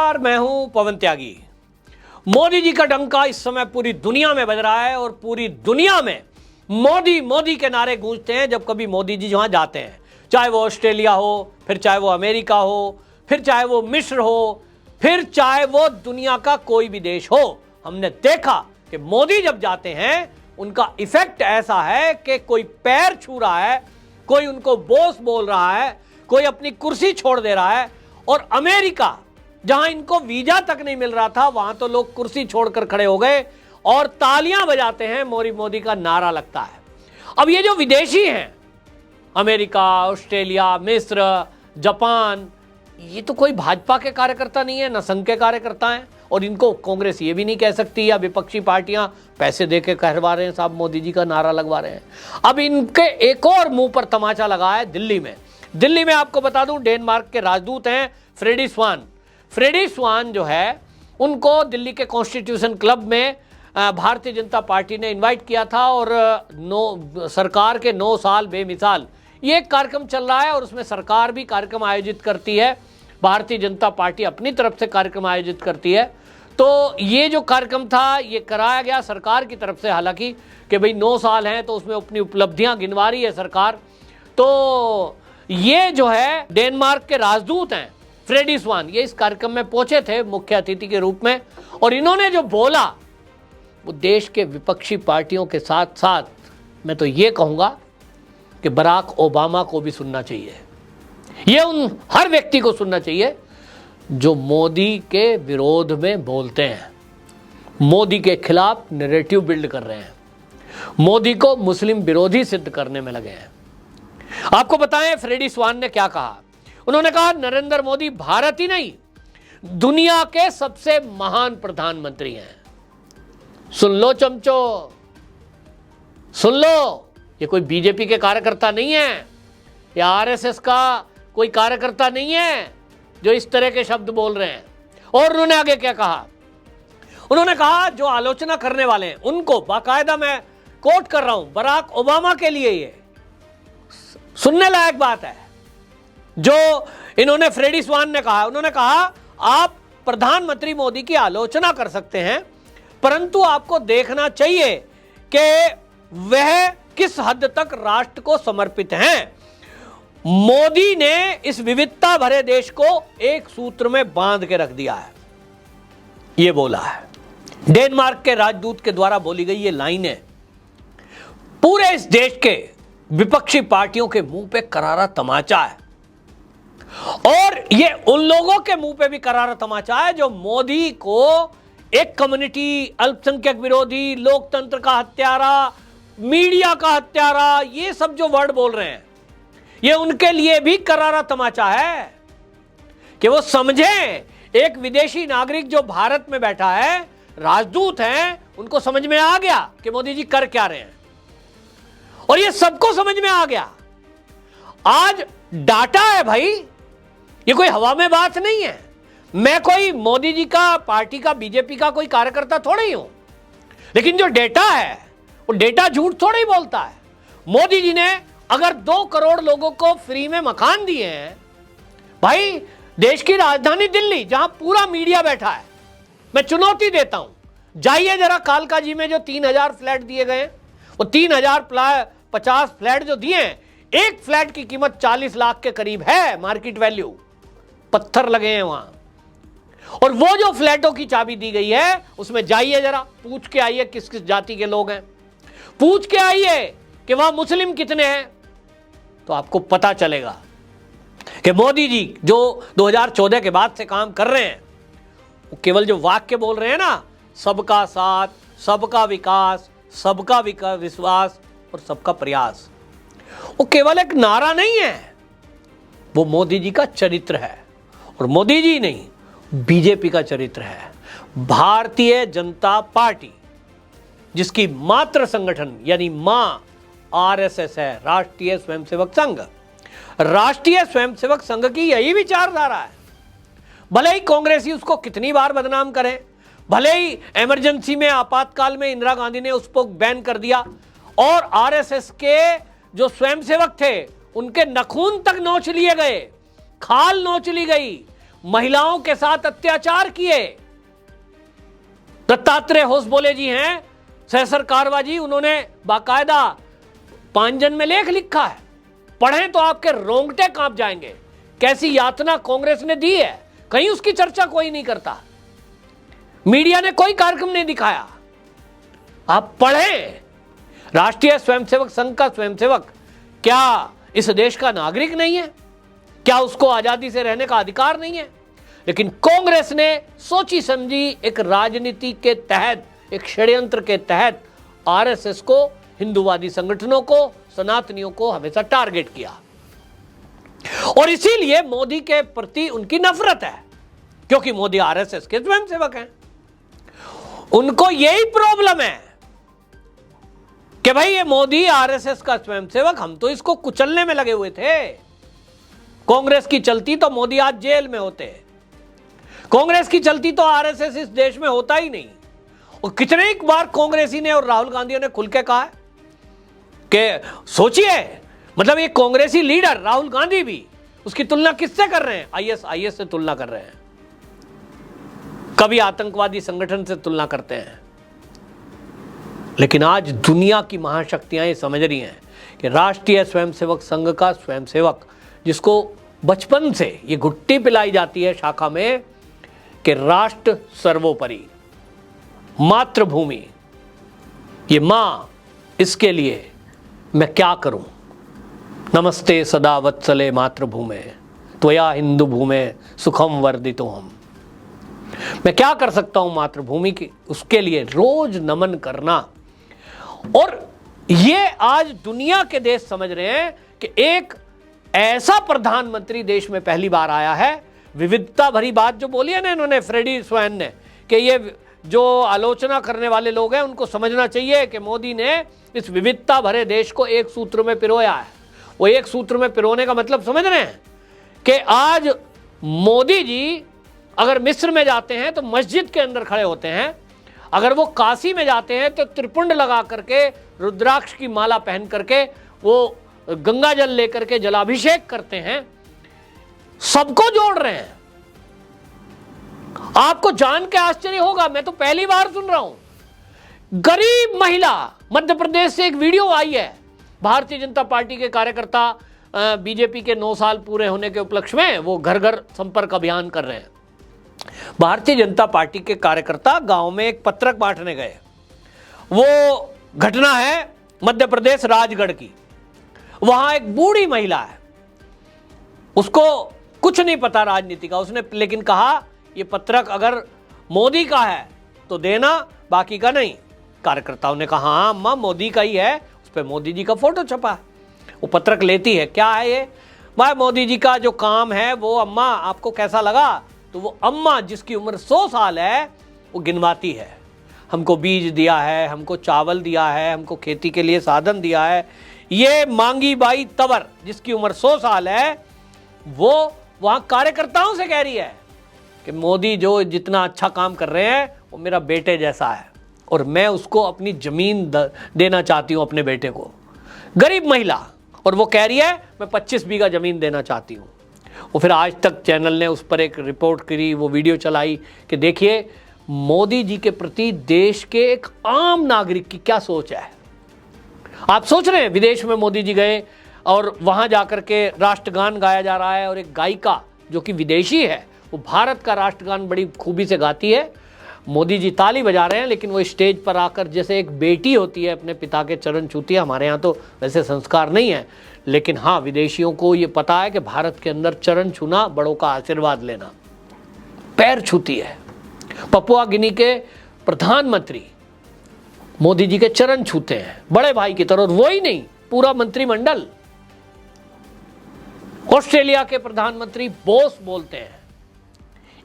नमस्कार, मैं हूं पवन त्यागी। मोदी जी का डंका इस समय पूरी दुनिया में बज रहा है और पूरी दुनिया में मोदी मोदी के नारे गूंजते हैं जब कभी मोदी जी वहां जाते हैं, चाहे वो ऑस्ट्रेलिया हो, फिर चाहे वो अमेरिका हो, फिर चाहे वो मिस्र हो, फिर चाहे वो दुनिया का कोई भी देश हो। हमने देखा कि मोदी जब जाते हैं उनका इफेक्ट ऐसा है कि कोई पैर छू रहा है, कोई उनको बॉस बोल रहा है, कोई अपनी कुर्सी छोड़ दे रहा है। और अमेरिका, जहां इनको वीजा तक नहीं मिल रहा था, वहां तो लोग कुर्सी छोड़कर खड़े हो गए और तालियां बजाते हैं, मोदी मोदी का नारा लगता है। अब ये जो विदेशी हैं, अमेरिका, ऑस्ट्रेलिया, मिस्र, जापान, ये तो कोई भाजपा के कार्यकर्ता नहीं है, न संघ के कार्यकर्ता हैं। और इनको कांग्रेस ये भी नहीं कह सकती या विपक्षी पार्टियां पैसे देके कहवा रहे हैं साहब मोदी जी का नारा लगवा रहे हैं। अब इनके एक और मुंह पर तमाचा लगा है दिल्ली में। दिल्ली में आपको बता दूं, डेनमार्क के राजदूत हैं फ्रेडी स्वान। फ्रेडी स्वान जो है, उनको दिल्ली के कॉन्स्टिट्यूशन क्लब में भारतीय जनता पार्टी ने इनवाइट किया था और सरकार के 9 साल बेमिसाल, ये एक कार्यक्रम चल रहा है और उसमें सरकार भी कार्यक्रम आयोजित करती है, भारतीय जनता पार्टी अपनी तरफ से कार्यक्रम आयोजित करती है। तो ये जो कार्यक्रम था ये कराया गया सरकार की तरफ से, हालांकि कि भाई 9 साल हैं तो उसमें अपनी उपलब्धियां गिनवा रही है सरकार। तो ये जो है डेनमार्क के राजदूत हैं फ्रेडी स्वान, ये इस कार्यक्रम में पहुंचे थे मुख्य अतिथि के रूप में। और इन्होंने जो बोला वो देश के विपक्षी पार्टियों के साथ साथ मैं तो ये कहूंगा कि बराक ओबामा को भी सुनना चाहिए। ये उन हर व्यक्ति को सुनना चाहिए जो मोदी के विरोध में बोलते हैं, मोदी के खिलाफ नैरेटिव बिल्ड कर रहे हैं, मोदी को मुस्लिम विरोधी सिद्ध करने में लगे हैं। आपको बताएं फ्रेडी स्वान ने क्या कहा। उन्होंने कहा नरेंद्र मोदी भारत ही नहीं दुनिया के सबसे महान प्रधानमंत्री हैं। सुन लो चमचो, सुन लो, ये कोई बीजेपी के कार्यकर्ता नहीं है या आरएसएस का कोई कार्यकर्ता नहीं है जो इस तरह के शब्द बोल रहे हैं। और उन्होंने आगे क्या कहा, उन्होंने कहा जो आलोचना करने वाले हैं उनको, बाकायदा मैं कोट कर रहा हूं, बराक ओबामा के लिए ये सुनने लायक बात है जो इन्होंने फ्रेडी स्वान ने कहा। उन्होंने कहा आप प्रधानमंत्री मोदी की आलोचना कर सकते हैं, परंतु आपको देखना चाहिए कि वह किस हद तक राष्ट्र को समर्पित हैं। मोदी ने इस विविधता भरे देश को एक सूत्र में बांध के रख दिया है, यह बोला है। डेनमार्क के राजदूत के द्वारा बोली गई ये लाइनें पूरे इस देश के विपक्षी पार्टियों के मुंह पे करारा तमाचा है और ये उन लोगों के मुंह पे भी करारा तमाचा है जो मोदी को एक कम्युनिटी, अल्पसंख्यक विरोधी, लोकतंत्र का हत्यारा, मीडिया का हत्यारा, ये सब जो वर्ड बोल रहे हैं, ये उनके लिए भी करारा तमाचा है कि वो समझें। एक विदेशी नागरिक जो भारत में बैठा है, राजदूत हैं, उनको समझ में आ गया कि मोदी जी कर क्या रहे हैं और ये सबको समझ में आ गया। आज डाटा है भाई, ये कोई हवा में बात नहीं है। मैं कोई मोदी जी का, पार्टी का, बीजेपी का कोई कार्यकर्ता थोड़ा ही हूं, लेकिन जो डेटा है वो डेटा झूठ थोड़ा ही बोलता है। मोदी जी ने अगर 2 करोड़ लोगों को फ्री में मकान दिए हैं, भाई देश की राजधानी दिल्ली जहां पूरा मीडिया बैठा है, मैं चुनौती देता हूं, जाइए जरा कालका जी में जो 3000 फ्लैट दिए गए, वो 3050 फ्लैट जो दिए हैं, एक फ्लैट की कीमत 40 लाख के करीब है मार्केट वैल्यू, पत्थर लगे हैं वहां। और वो जो फ्लैटों की चाबी दी गई है उसमें जाइए जरा, पूछ के आइए किस किस जाति के लोग हैं, पूछ के आइए कि वहां मुस्लिम कितने हैं, तो आपको पता चलेगा कि मोदी जी जो 2014 के बाद से काम कर रहे हैं, वो केवल जो वाक्य बोल रहे हैं ना, सबका साथ, सबका विकास, सबका विश्वास और सबका प्रयास, वो केवल एक नारा नहीं है, वो मोदी जी का चरित्र है। और मोदी जी नहीं, बीजेपी का चरित्र है। भारतीय जनता पार्टी, जिसकी मात्र संगठन यानी मां आरएसएस है, राष्ट्रीय स्वयंसेवक संघ। राष्ट्रीय स्वयंसेवक संघ की यही विचारधारा है। भले ही कांग्रेसी उसको कितनी बार बदनाम करें, भले ही इमरजेंसी में, आपातकाल में इंदिरा गांधी ने उसको बैन कर दिया और आरएसएस के जो स्वयंसेवक थे उनके नखून तक नोच लिए गए, खाल नोच ली गई, महिलाओं के साथ अत्याचार किए। दत्तात्रेय होसबोले जी हैं, सहसर कारवा जी, उन्होंने बाकायदा पांचजन में लेख लिखा है, पढ़ें तो आपके रोंगटे कांप जाएंगे। कैसी यातना कांग्रेस ने दी है, कहीं उसकी चर्चा कोई नहीं करता, मीडिया ने कोई कार्यक्रम नहीं दिखाया। आप पढ़ें। राष्ट्रीय स्वयंसेवक संघ का स्वयंसेवक क्या इस देश का नागरिक नहीं है? क्या उसको आजादी से रहने का अधिकार नहीं है? लेकिन कांग्रेस ने सोची समझी एक राजनीति के तहत, एक षड्यंत्र के तहत आरएसएस को, हिंदूवादी संगठनों को, सनातनियों को हमेशा टारगेट किया। और इसीलिए मोदी के प्रति उनकी नफरत है, क्योंकि मोदी आरएसएस के स्वयंसेवक हैं। उनको यही प्रॉब्लम है कि भाई ये मोदी आरएसएस का स्वयंसेवक, हम तो इसको कुचलने में लगे हुए थे। कांग्रेस की चलती तो मोदी आज जेल में होते, कांग्रेस की चलती तो आरएसएस इस देश में होता ही नहीं। और कितने एक बार कांग्रेसी ने और राहुल गांधी ने खुल के कहा है कि सोचिए, मतलब ये कांग्रेसी लीडर राहुल गांधी भी उसकी तुलना किससे कर रहे हैं? आईएस से तुलना कर रहे हैं, कभी आतंकवादी संगठन से तुलना करते हैं। लेकिन आज दुनिया की महाशक्तियां ये समझ रही हैं कि राष्ट्रीय स्वयंसेवक संघ का स्वयंसेवक, जिसको बचपन से ये गुट्टी पिलाई जाती है शाखा में कि राष्ट्र सर्वोपरि, मातृभूमि ये मां, इसके लिए मैं क्या करूं? नमस्ते सदा वत्सले मातृभूमे त्वया हिंदू भूमे सुखम वर्धितो हम। मैं क्या कर सकता हूं मातृभूमि की, उसके लिए रोज नमन करना। और ये आज दुनिया के देश समझ रहे हैं कि एक ऐसा प्रधानमंत्री देश में पहली बार आया है। विविधता भरी बात जो बोली है ना इन्होंने, फ्रेडी स्वैन ने, कि ये जो आलोचना करने वाले लोग हैं उनको समझना चाहिए कि मोदी ने इस विविधता भरे देश को एक सूत्र में पिरोया है। वो एक सूत्र में पिरोने का मतलब समझ रहे हैं कि आज मोदी जी अगर मिस्र में जाते हैं तो मस्जिद के अंदर खड़े होते हैं, अगर वो काशी में जाते हैं तो त्रिपुंड लगा करके, रुद्राक्ष की माला पहन करके, वो गंगा जल लेकर के जलाभिषेक करते हैं, सबको जोड़ रहे हैं। आपको जान के आश्चर्य होगा, मैं तो पहली बार सुन रहा हूं। गरीब महिला, मध्य प्रदेश से एक वीडियो आई है, भारतीय जनता पार्टी के कार्यकर्ता बीजेपी के 9 साल पूरे होने के उपलक्ष्य में वो घर घर संपर्क अभियान कर रहे हैं। भारतीय जनता पार्टी के कार्यकर्ता गांव में एक पत्रक बांटने गए। वो घटना है मध्य प्रदेश राजगढ़ की। वहां एक बूढ़ी महिला है, उसको कुछ नहीं पता राजनीति का, उसने लेकिन कहा ये पत्रक अगर मोदी का है तो देना, बाकी का नहीं। कार्यकर्ताओं ने कहा हाँ अम्मा मोदी का ही है, उस पर मोदी जी का फोटो छपा है। वो पत्रक लेती है, क्या है ये? भाई मोदी जी का जो काम है वो अम्मा आपको कैसा लगा? तो वो अम्मा जिसकी उम्र 100 साल है वो गिनवाती है, हमको बीज दिया है, हमको चावल दिया है, हमको खेती के लिए साधन दिया है। ये मांगी बाई तंवर जिसकी उम्र 100 साल है वो वहां कार्यकर्ताओं से कह रही है कि मोदी जो जितना अच्छा काम कर रहे हैं वो मेरा बेटे जैसा है और मैं उसको अपनी जमीन देना चाहती हूं अपने बेटे को। गरीब महिला, और वो कह रही है मैं 25 बीघा जमीन देना चाहती हूं। वो फिर आज तक चैनल ने उस पर एक रिपोर्ट करी, वो वीडियो चलाई कि देखिए मोदी जी के प्रति देश के एक आम नागरिक की क्या सोच है। आप सोच रहे हैं विदेश में मोदी जी गए और वहां जाकर के राष्ट्रगान गाया जा रहा है और एक गायिका जो कि विदेशी है वो भारत का राष्ट्रगान बड़ी खूबी से गाती है। मोदी जी ताली बजा रहे हैं लेकिन वो स्टेज पर आकर जैसे एक बेटी होती है अपने पिता के चरण छूती है। हमारे यहाँ तो वैसे संस्कार नहीं है, लेकिन हाँ विदेशियों को ये पता है कि भारत के अंदर चरण छूना, बड़ों का आशीर्वाद लेना, पैर छूती है। पपुआ गिनी के प्रधानमंत्री मोदी जी के चरण छूते हैं बड़े भाई की तरह, और वो ही नहीं पूरा मंत्रिमंडल। ऑस्ट्रेलिया के प्रधानमंत्री बोस बोलते हैं।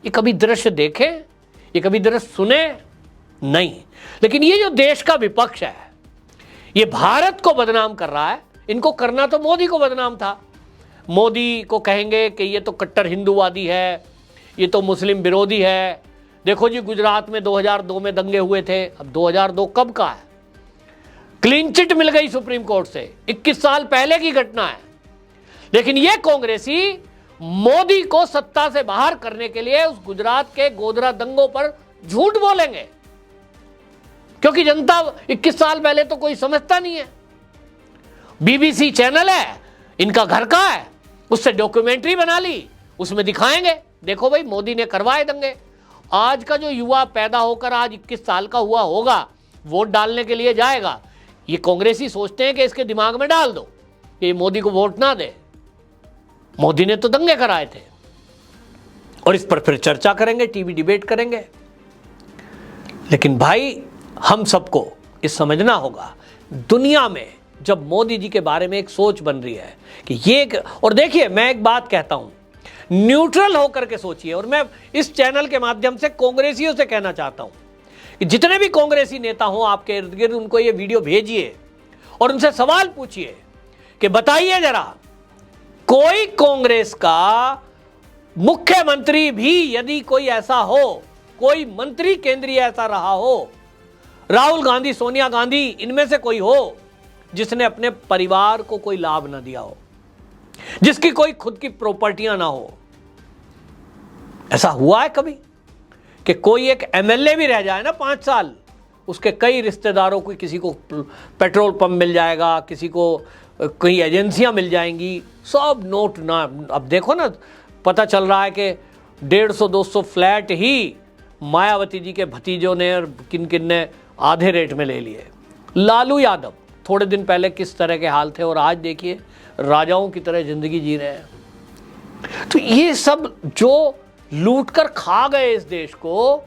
ये कभी दृश्य देखे, ये कभी दृश्य सुने नहीं। लेकिन ये जो देश का विपक्ष है ये भारत को बदनाम कर रहा है। इनको करना तो मोदी को बदनाम था। मोदी को कहेंगे कि ये तो कट्टर हिंदूवादी है, ये तो मुस्लिम विरोधी है। देखो जी गुजरात में 2002 में दंगे हुए थे, अब 2002 कब का है? क्लीन चिट मिल गई सुप्रीम कोर्ट से, 21 साल पहले की घटना है। लेकिन ये कांग्रेसी मोदी को सत्ता से बाहर करने के लिए उस गुजरात के गोधरा दंगों पर झूठ बोलेंगे, क्योंकि जनता 21 साल पहले तो कोई समझता नहीं है। बीबीसी चैनल है, इनका घर का है, उससे डॉक्यूमेंट्री बना ली, उसमें दिखाएंगे, देखो भाई मोदी ने करवाए दंगे। आज का जो युवा पैदा होकर आज 21 साल का हुआ होगा, वोट डालने के लिए जाएगा, ये कांग्रेसी सोचते हैं कि इसके दिमाग में डाल दो कि मोदी को वोट ना दे, मोदी ने तो दंगे कराए थे, और इस पर फिर चर्चा करेंगे, टीवी डिबेट करेंगे। लेकिन भाई हम सबको ये समझना होगा, दुनिया में जब मोदी जी के बारे में एक सोच बन रही है कि ये और देखिए मैं एक बात कहता हूं, न्यूट्रल होकर के सोचिए, और मैं इस चैनल के माध्यम से कांग्रेसियों से कहना चाहता हूं कि जितने भी कांग्रेसी नेता हों आपके इर्द गिर्द, उनको ये वीडियो भेजिए और उनसे सवाल पूछिए कि बताइए जरा, कोई कांग्रेस का मुख्यमंत्री भी यदि कोई ऐसा हो, कोई मंत्री केंद्रीय ऐसा रहा हो, राहुल गांधी, सोनिया गांधी, इनमें से कोई हो जिसने अपने परिवार को कोई लाभ ना दिया हो, जिसकी कोई खुद की प्रॉपर्टियां ना हो? ऐसा हुआ है कभी कि कोई एक एमएलए भी रह जाए ना 5 साल, उसके कई रिश्तेदारों को, किसी को पेट्रोल पंप मिल जाएगा, किसी को कई एजेंसियां मिल जाएंगी, सब नोट ना। अब देखो ना, पता चल रहा है कि 150-200 फ्लैट ही मायावती जी के भतीजों ने और किन किन ने आधे रेट में ले लिए। लालू यादव थोड़े दिन पहले किस तरह के हाल थे, और आज देखिए राजाओं की तरह जिंदगी जी रहे हैं। तो ये सब जो लूट कर खा गए इस देश को,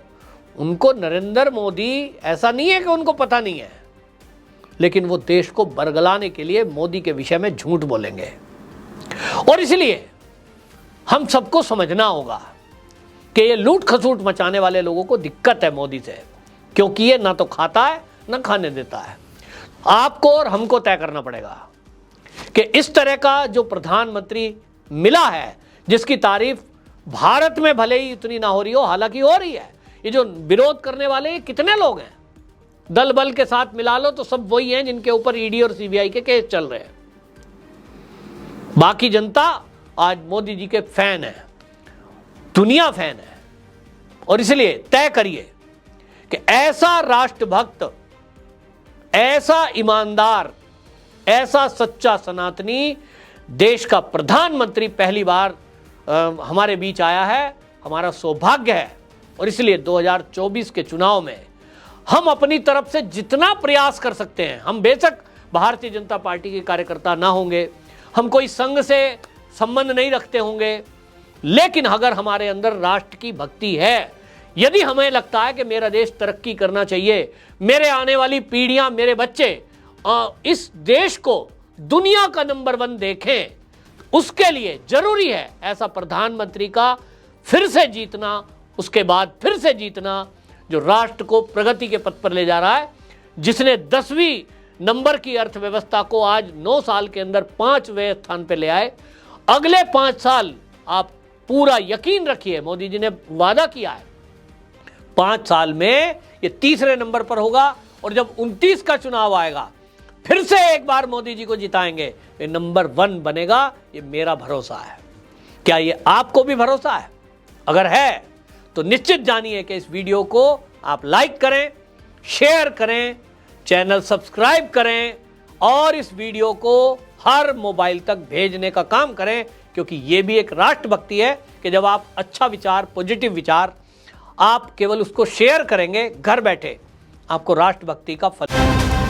उनको नरेंद्र मोदी, ऐसा नहीं है कि उनको पता नहीं है, लेकिन वो देश को बरगलाने के लिए मोदी के विषय में झूठ बोलेंगे। और इसलिए हम सबको समझना होगा कि ये लूट खसूट मचाने वाले लोगों को दिक्कत है मोदी से, क्योंकि ये ना तो खाता है ना खाने देता है। आपको और हमको तय करना पड़ेगा कि इस तरह का जो प्रधानमंत्री मिला है, जिसकी तारीफ भारत में भले ही इतनी ना हो रही हो, हालांकि हो रही है। ये जो विरोध करने वाले ये कितने लोग हैं, दल बल के साथ मिला लो तो सब वही हैं जिनके ऊपर ईडी और सीबीआई के केस चल रहे हैं। बाकी जनता आज मोदी जी के फैन है, दुनिया फैन है। और इसलिए तय करिए कि ऐसा राष्ट्रभक्त, ऐसा ईमानदार, ऐसा सच्चा सनातनी देश का प्रधानमंत्री पहली बार हमारे बीच आया है, हमारा सौभाग्य है। और इसलिए 2024 के चुनाव में हम अपनी तरफ से जितना प्रयास कर सकते हैं, हम बेशक भारतीय जनता पार्टी के कार्यकर्ता ना होंगे, हम कोई संघ से संबंध नहीं रखते होंगे, लेकिन अगर हमारे अंदर राष्ट्र की भक्ति है, यदि हमें लगता है कि मेरा देश तरक्की करना चाहिए, मेरे आने वाली पीढ़ियां, मेरे बच्चे इस देश को दुनिया का नंबर 1 देखें, उसके लिए जरूरी है ऐसा प्रधानमंत्री का फिर से जीतना, उसके बाद फिर से जीतना, जो राष्ट्र को प्रगति के पथ पर ले जा रहा है, जिसने 10वीं नंबर की अर्थव्यवस्था को आज 9 साल के अंदर 5वें स्थान पर ले आए। अगले 5 साल आप पूरा यकीन रखिए, मोदी जी ने वादा किया है 5 साल में ये 3रे नंबर पर होगा, और जब 29 का चुनाव आएगा फिर से एक बार मोदी जी को जिताएंगे, ये नंबर 1 बनेगा। ये मेरा भरोसा है। क्या ये आपको भी भरोसा है? अगर है तो निश्चित जानिए कि इस वीडियो को आप लाइक करें, शेयर करें, चैनल सब्सक्राइब करें, और इस वीडियो को हर मोबाइल तक भेजने का काम करें, क्योंकि ये भी एक राष्ट्रभक्ति है कि जब आप अच्छा विचार, पॉजिटिव विचार, आप केवल उसको शेयर करेंगे घर बैठे, आपको राष्ट्रभक्ति का फल